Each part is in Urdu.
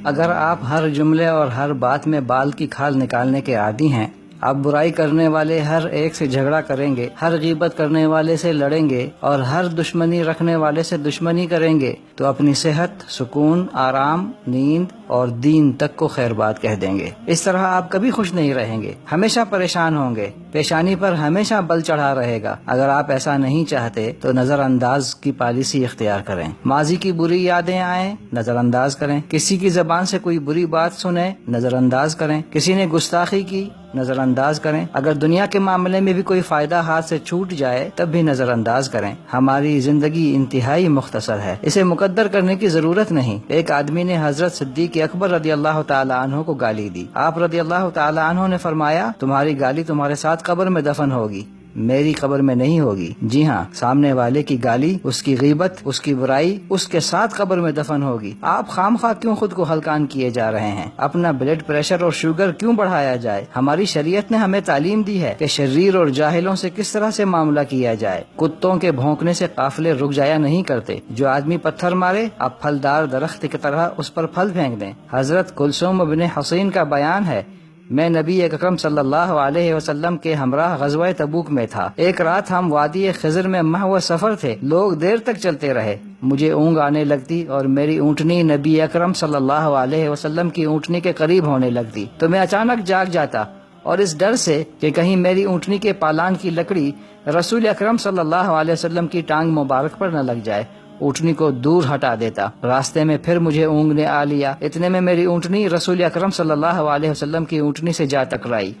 اگر آپ ہر جملے اور ہر بات میں بال کی کھال نکالنے کے عادی ہیں، آپ برائی کرنے والے ہر ایک سے جھگڑا کریں گے، ہر غیبت کرنے والے سے لڑیں گے اور ہر دشمنی رکھنے والے سے دشمنی کریں گے، تو اپنی صحت، سکون، آرام، نیند اور دین تک کو خیر بات کہہ دیں گے۔ اس طرح آپ کبھی خوش نہیں رہیں گے، ہمیشہ پریشان ہوں گے، پیشانی پر ہمیشہ بل چڑھا رہے گا۔ اگر آپ ایسا نہیں چاہتے تو نظر انداز کی پالیسی اختیار کریں۔ ماضی کی بری یادیں آئیں، نظر انداز کریں۔ کسی کی زبان سے کوئی بری بات سنیں، نظر انداز کریں۔ کسی نے گستاخی کی، نظر انداز کریں۔ اگر دنیا کے معاملے میں بھی کوئی فائدہ ہاتھ سے چھوٹ جائے تب بھی نظر انداز کریں۔ ہماری زندگی انتہائی مختصر ہے، اسے مقدر کرنے کی ضرورت نہیں۔ ایک آدمی نے حضرت صدیق اکبر رضی اللہ تعالی عنہ کو گالی دی۔ آپ رضی اللہ تعالی عنہ نے فرمایا، تمہاری گالی تمہارے ساتھ قبر میں دفن ہوگی، میری قبر میں نہیں ہوگی۔ جی ہاں، سامنے والے کی گالی، اس کی غیبت، اس کی برائی اس کے ساتھ قبر میں دفن ہوگی۔ آپ خام خواہ کیوں خود کو ہلکان کیے جا رہے ہیں؟ اپنا بلڈ پریشر اور شوگر کیوں بڑھایا جائے؟ ہماری شریعت نے ہمیں تعلیم دی ہے کہ شریر اور جاہلوں سے کس طرح سے معاملہ کیا جائے۔ کتوں کے بھونکنے سے قافلے رک جایا نہیں کرتے۔ جو آدمی پتھر مارے، آپ پھلدار درخت کی طرح اس پر پھل پھینک دیں۔ حضرت کلثوم بن حصین کا بیان ہے، میں نبی اکرم صلی اللہ علیہ وسلم کے ہمراہ غزوہ تبوک میں تھا۔ ایک رات ہم وادی خضر میں محو سفر تھے، لوگ دیر تک چلتے رہے، مجھے اونگ آنے لگتی اور میری اونٹنی نبی اکرم صلی اللہ علیہ وسلم کی اونٹنی کے قریب ہونے لگتی تو میں اچانک جاگ جاتا، اور اس ڈر سے کہ کہیں میری اونٹنی کے پالان کی لکڑی رسول اکرم صلی اللہ علیہ وسلم کی ٹانگ مبارک پر نہ لگ جائے، اونٹنی کو دور ہٹا دیتا۔ راستے میں پھر مجھے اونگ نے آ لیا، اتنے میں میری اونٹنی رسول اکرم صلی اللہ علیہ وسلم کی اونٹنی سے جا ٹکرائی،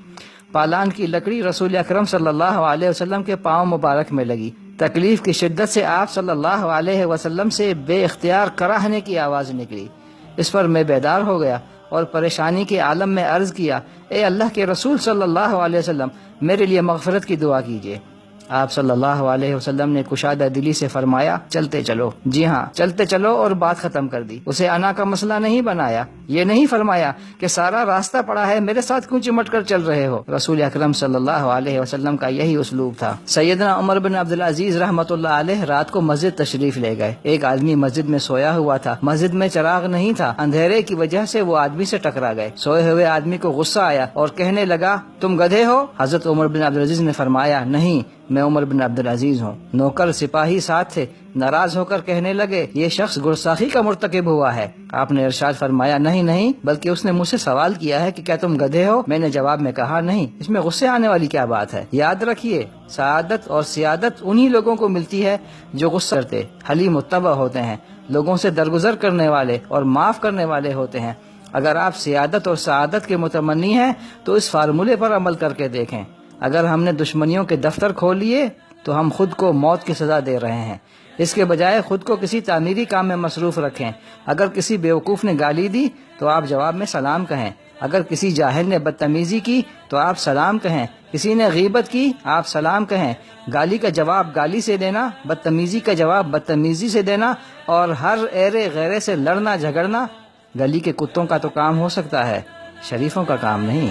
پالان کی لکڑی رسول اکرم صلی اللہ علیہ وسلم کے پاؤں مبارک میں لگی۔ تکلیف کی شدت سے آپ صلی اللہ علیہ وسلم سے بے اختیار کراہنے کی آواز نکلی۔ اس پر میں بیدار ہو گیا اور پریشانی کے عالم میں عرض کیا، اے اللہ کے رسول صلی اللہ علیہ وسلم، میرے لیے مغفرت کی دعا کیجیے۔ آپ صلی اللہ علیہ وسلم نے کشادہ دلی سے فرمایا، چلتے چلو۔ جی ہاں، چلتے چلو، اور بات ختم کر دی۔ اسے انا کا مسئلہ نہیں بنایا، یہ نہیں فرمایا کہ سارا راستہ پڑا ہے، میرے ساتھ کیوں چمٹ کر چل رہے ہو۔ رسول اکرم صلی اللہ علیہ وسلم کا یہی اسلوب تھا۔ سیدنا عمر بن عبدالعزیز رحمۃ اللہ علیہ رات کو مسجد تشریف لے گئے۔ ایک آدمی مسجد میں سویا ہوا تھا، مسجد میں چراغ نہیں تھا، اندھیرے کی وجہ سے وہ آدمی سے ٹکرا گئے۔ سوئے ہوئے آدمی کو غصہ آیا اور کہنے لگا، تم گدھے ہو؟ حضرت عمر بن عبدالعزیز نے فرمایا، نہیں، میں عمر بن عبدالعزیز ہوں۔ نوکر سپاہی ساتھ تھے، ناراض ہو کر کہنے لگے، یہ شخص گستاخی کا مرتکب ہوا ہے۔ آپ نے ارشاد فرمایا، نہیں نہیں، بلکہ اس نے مجھ سے سوال کیا ہے کہ کیا تم گدھے ہو؟ میں نے جواب میں کہا نہیں۔ اس میں غصے آنے والی کیا بات ہے؟ یاد رکھیے، سعادت اور سیادت انہی لوگوں کو ملتی ہے جو غصہ کرتے، حلیم متبع ہوتے ہیں، لوگوں سے درگزر کرنے والے اور معاف کرنے والے ہوتے ہیں۔ اگر آپ سیادت اور سعادت کے متمنی ہیں تو اس فارمولے پر عمل کر کے دیکھیں۔ اگر ہم نے دشمنیوں کے دفتر کھول لیے تو ہم خود کو موت کی سزا دے رہے ہیں۔ اس کے بجائے خود کو کسی تعمیری کام میں مصروف رکھیں۔ اگر کسی بیوقوف نے گالی دی تو آپ جواب میں سلام کہیں۔ اگر کسی جاہل نے بدتمیزی کی تو آپ سلام کہیں۔ کسی نے غیبت کی، آپ سلام کہیں۔ گالی کا جواب گالی سے دینا، بدتمیزی کا جواب بدتمیزی سے دینا، اور ہر ایرے غیرے سے لڑنا جھگڑنا گلی کے کتوں کا تو کام ہو سکتا ہے، شریفوں کا کام نہیں۔